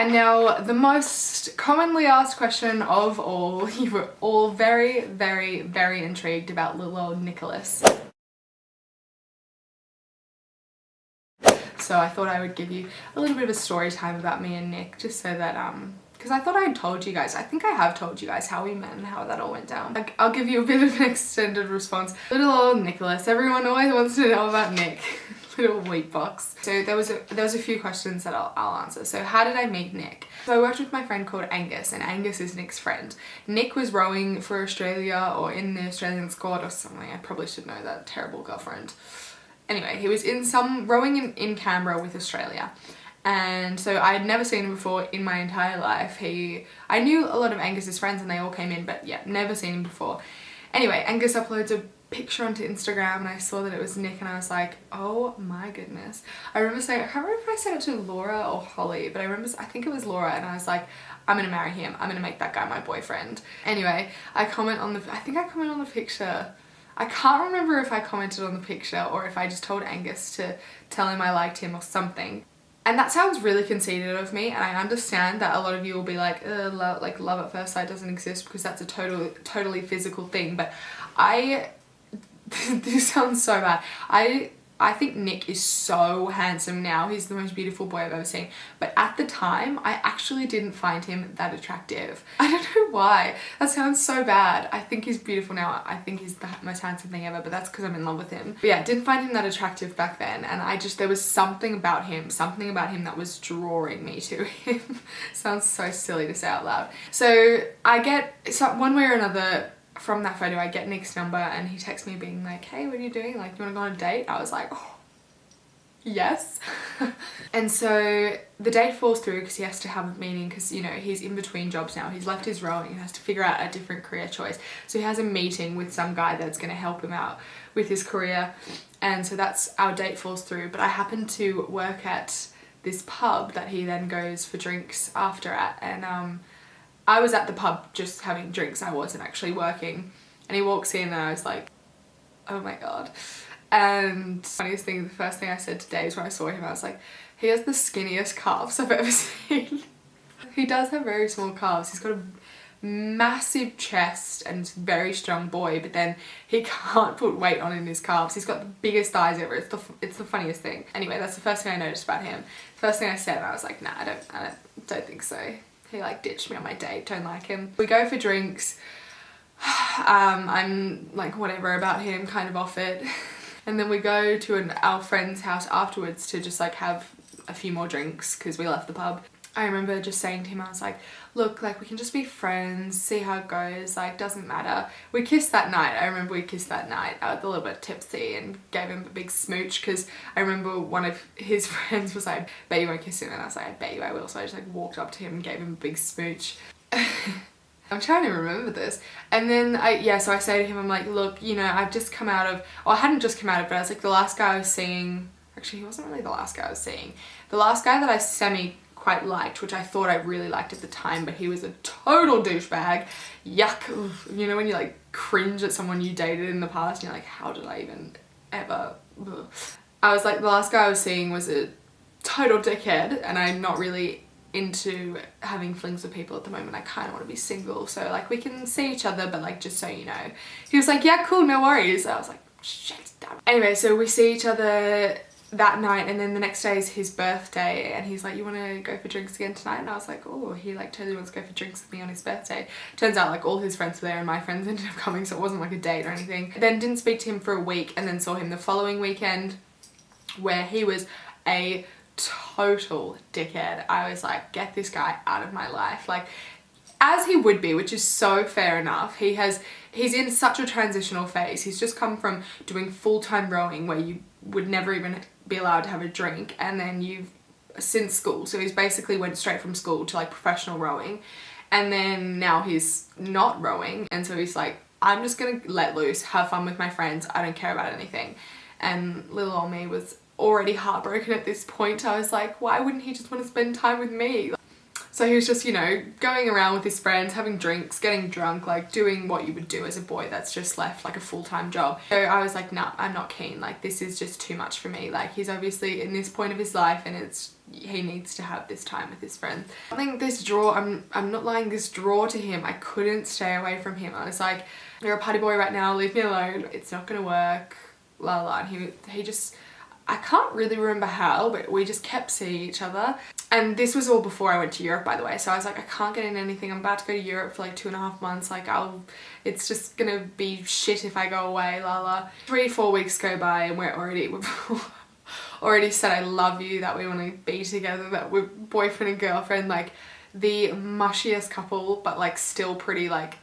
And now the most commonly asked question of all, you were all very, very, very intrigued about little old Nicholas. So I thought I would give you a little bit of a story time about me and Nick, just so that, because I thought I had told you guys, I think I have told you guys how we met and how that all went down. I'll give you a bit of an extended response. Little old Nicholas, everyone always wants to know about Nick. Little wheat box. So there was a few questions that I'll answer. So how did I meet Nick? So I worked with my friend called Angus, and Angus is Nick's friend. Nick was rowing for Australia or in the Australian squad or something. I probably should know that. Terrible girlfriend. Anyway, he was in some rowing in Canberra with Australia. And so I had never seen him before in my entire life. I knew a lot of Angus's friends and they all came in, but yeah, never seen him before. Anyway, Angus uploads a picture onto Instagram and I saw that it was Nick and I was like, oh my goodness. I remember saying, I can't remember if I said it to Laura or Holly, but I think it was Laura, and I was like, I'm gonna marry him. I'm gonna make that guy my boyfriend. Anyway, I think I comment on the picture. I can't remember if I commented on the picture or if I just told Angus to tell him I liked him or something. And that sounds really conceited of me, and I understand that a lot of you will be like, love at first sight doesn't exist because that's a totally physical thing, but this sounds so bad. I think Nick is so handsome now. He's the most beautiful boy I've ever seen. But at the time, I actually didn't find him that attractive. I don't know why. That sounds so bad. I think he's beautiful now. I think he's the most handsome thing ever, but that's because I'm in love with him. But yeah, didn't find him that attractive back then. And there was something about him that was drawing me to him. Sounds so silly to say out loud. So one way or another, from that photo, I get Nick's number and he texts me being like, hey, what are you doing? Like, you wanna go on a date? I was like, oh, yes. And so the date falls through because he has to have a meeting because, you know, he's in between jobs now. He's left his rowing and has to figure out a different career choice. So he has a meeting with some guy that's gonna help him out with his career. And so that's our date falls through. But I happen to work at this pub that he then goes for drinks after at, and I was at the pub just having drinks. I wasn't actually working. And he walks in and I was like, oh my God. And funniest thing, the first thing I said today is when I saw him, I was like, he has the skinniest calves I've ever seen. He does have very small calves. He's got a massive chest and he's a very strong boy, but then he can't put weight on in his calves. He's got the biggest thighs ever. It's the funniest thing. Anyway, that's the first thing I noticed about him. First thing I said, I was like, nah, I don't think so. He like ditched me on my date, don't like him. We go for drinks. I'm like whatever about him, kind of off it. And then we go to our friend's house afterwards to just like have a few more drinks because we left the pub. I remember just saying to him, I was like, look, like we can just be friends, see how it goes, like doesn't matter. We kissed that night. I remember we kissed that night. I was a little bit tipsy and gave him a big smooch because I remember one of his friends was like, bet you won't kiss him, and I was like, I bet you I will. So I just like walked up to him and gave him a big smooch. I'm trying to remember this. And then so I say to him, I'm like, look, you know, I've just come out of, or I hadn't just come out of, but I was like the last guy I was seeing, actually he wasn't really the last guy I was seeing. The last guy that I Sammy quite liked, which I thought I really liked at the time, but he was a total douchebag. Yuck. Oof. You know when you like cringe at someone you dated in the past and you're like, how did I even ever? Ugh. I was like, the last guy I was seeing was a total dickhead and I'm not really into having flings with people at the moment. I kind of want to be single, so like we can see each other, but like just so you know. He was like, yeah, cool, no worries. I was like, shit, damn. Anyway, so we see each other that night, and then the next day is his birthday and he's like, you want to go for drinks again tonight? And I was like, oh, he like totally wants to go for drinks with me on his birthday. Turns out like all his friends were there and my friends ended up coming, so it wasn't like a date or anything. Then didn't speak to him for a week and then saw him the following weekend where he was a total dickhead. I was like, get this guy out of my life. Like, as he would be, which is so fair enough. He's in such a transitional phase. He's just come from doing full-time rowing where you would never even be allowed to have a drink, and then since school, so he's basically went straight from school to like professional rowing, and then now he's not rowing, and so he's like, I'm just gonna let loose, have fun with my friends, I don't care about anything. And little old me was already heartbroken at this point. I was like, why wouldn't he just want to spend time with me? So he was just, you know, going around with his friends, having drinks, getting drunk, like doing what you would do as a boy that's just left like a full-time job. So I was like, nah, I'm not keen. Like, this is just too much for me. Like, he's obviously in this point of his life and he needs to have this time with his friends. I think this draw, I'm not lying, this draw to him, I couldn't stay away from him. I was like, you're a party boy right now, leave me alone. It's not gonna work, la la. And he just, I can't really remember how, but we just kept seeing each other. And this was all before I went to Europe, by the way. So I was like, I can't get in anything. I'm about to go to Europe for like 2.5 months. Like, it's just gonna be shit if I go away, la la. 3-4 weeks go by and we've already said I love you, that we want to be together, that we're boyfriend and girlfriend, like the mushiest couple, but like still pretty like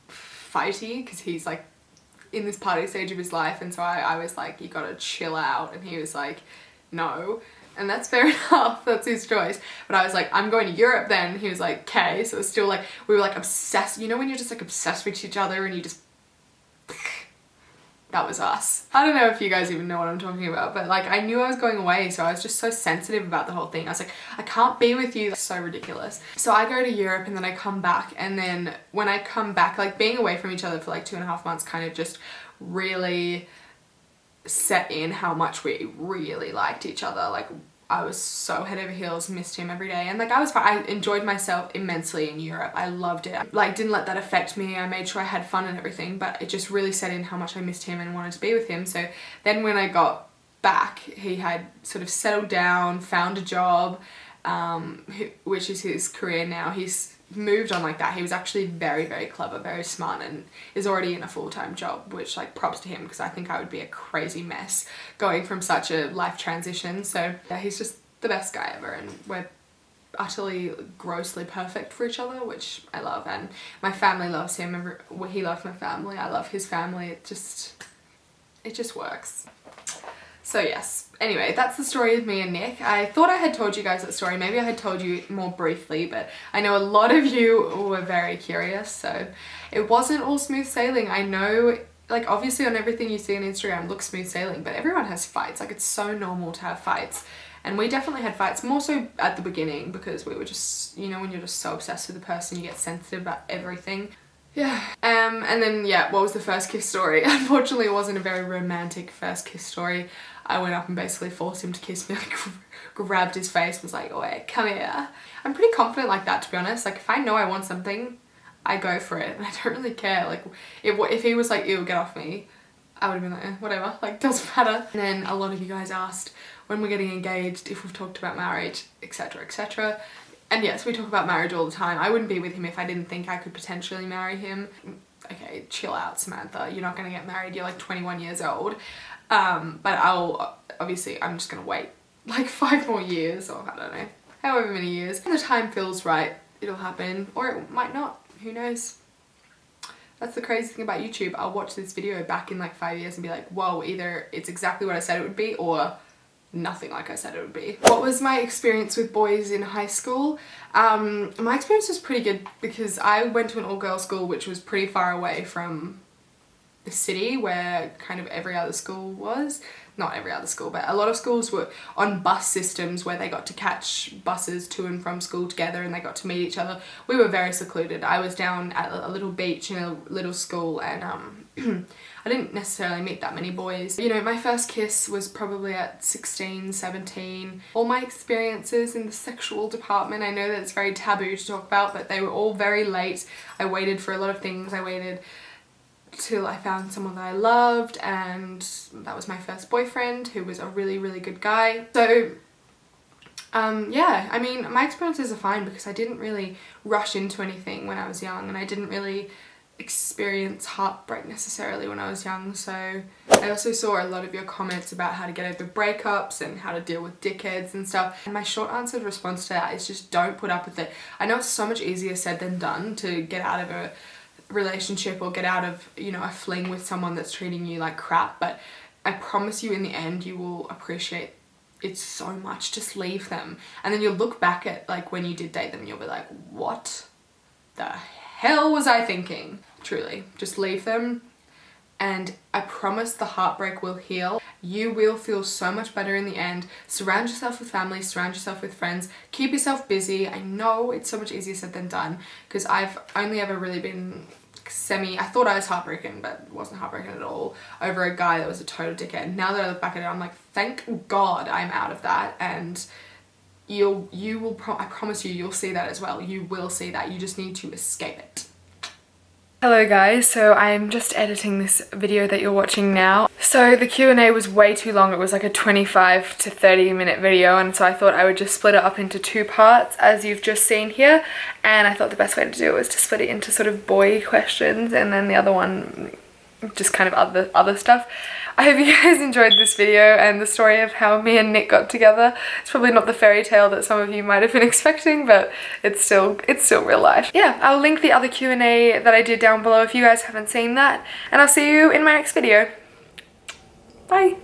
fighty because he's like in this party stage of his life. And so I was like, you gotta chill out. And he was like, no. And that's fair enough, that's his choice. But I was like, I'm going to Europe then. He was like, okay. So it was still like, we were like obsessed. You know when you're just like obsessed with each other and you just, that was us. I don't know if you guys even know what I'm talking about, but like I knew I was going away, so I was just so sensitive about the whole thing. I was like, I can't be with you. That's so ridiculous. So I go to Europe and then I come back, and then when I come back, like being away from each other for like 2.5 months kind of just really set in how much we really liked each other. Like I was so head over heels, missed him every day, and like I was fine. I enjoyed myself immensely in Europe. I loved it. Like didn't let that affect me. I made sure I had fun and everything, but it just really set in how much I missed him and wanted to be with him. So then when I got back, he had sort of settled down, found a job, which is his career now. He's moved on like that. He was actually very, very clever, very smart, and is already in a full-time job, which like props to him, because I think I would be a crazy mess going from such a life transition. So yeah, he's just the best guy ever, and we're utterly grossly perfect for each other, which I love. And my family loves him. He loves my family. I love his family. It just works. So yes, anyway, that's the story of me and Nick. I thought I had told you guys that story. Maybe I had told you more briefly, but I know a lot of you were very curious. So it wasn't all smooth sailing. I know, like obviously on everything you see on Instagram looks smooth sailing, but everyone has fights. Like it's so normal to have fights. And we definitely had fights, more so at the beginning, because we were just, you know, when you're just so obsessed with the person, you get sensitive about everything. Yeah. And then, yeah, what was the first kiss story? Unfortunately, it wasn't a very romantic first kiss story. I went up and basically forced him to kiss me, like grabbed his face, was like, oh, come here. I'm pretty confident like that, to be honest. Like if I know I want something, I go for it. And I don't really care. Like if he was like, ew, get off me, I would have been like, whatever, like doesn't matter. And then a lot of you guys asked when we're getting engaged, if we've talked about marriage, etc, etc. And yes, we talk about marriage all the time. I wouldn't be with him if I didn't think I could potentially marry him. Okay, chill out, Samantha. You're not gonna get married. You're like 21 years old. But obviously I'm just gonna wait like 5 more years, or I don't know, however many years. When the time feels right, it'll happen, or it might not. Who knows? That's the crazy thing about YouTube. I'll watch this video back in like 5 years and be like, whoa, either it's exactly what I said it would be, or nothing like I said it would be. What was my experience with boys in high school? My experience was pretty good because I went to an all-girls school which was pretty far away from the city where kind of every other school was. Not every other school, but a lot of schools were on bus systems where they got to catch buses to and from school together and they got to meet each other. We were very secluded. I was down at a little beach in a little school, and I didn't necessarily meet that many boys. You know, my first kiss was probably at 16, 17. All my experiences in the sexual department, I know that it's very taboo to talk about, but they were all very late. I waited for a lot of things. I waited till I found someone that I loved, and that was my first boyfriend, who was a really, really good guy. So yeah, I mean, my experiences are fine because I didn't really rush into anything when I was young, and I didn't really experience heartbreak necessarily when I was young. So I also saw a lot of your comments about how to get over breakups and how to deal with dickheads and stuff, and my short answered response to that is just don't put up with it. I know it's so much easier said than done to get out of a relationship or get out of, you know, a fling with someone that's treating you like crap, but I promise you in the end you will appreciate it so much. Just leave them, and then you'll look back at like when you did date them and you'll be like, what the hell was I thinking? Truly, just leave them, and I promise the heartbreak will heal. You will feel so much better in the end. Surround yourself with family, surround yourself with friends, keep yourself busy. I know it's so much easier said than done, because I've only ever really been I thought I was heartbroken, but wasn't heartbroken at all, over a guy that was a total dickhead. Now that I look back at it, I'm like, thank God I'm out of that, and I promise you'll see that as well. You will see that. You just need to escape it. Hello guys, so I'm just editing this video that you're watching now. So the Q&A was way too long. It was like a 25 to 30 minute video, and so I thought I would just split it up into 2 parts as you've just seen here, and I thought the best way to do it was to split it into sort of boy questions and then the other one just kind of other stuff. I hope you guys enjoyed this video and the story of how me and Nick got together. It's probably not the fairy tale that some of you might have been expecting, but it's still real life. Yeah, I'll link the other Q&A that I did down below if you guys haven't seen that, and I'll see you in my next video. Bye!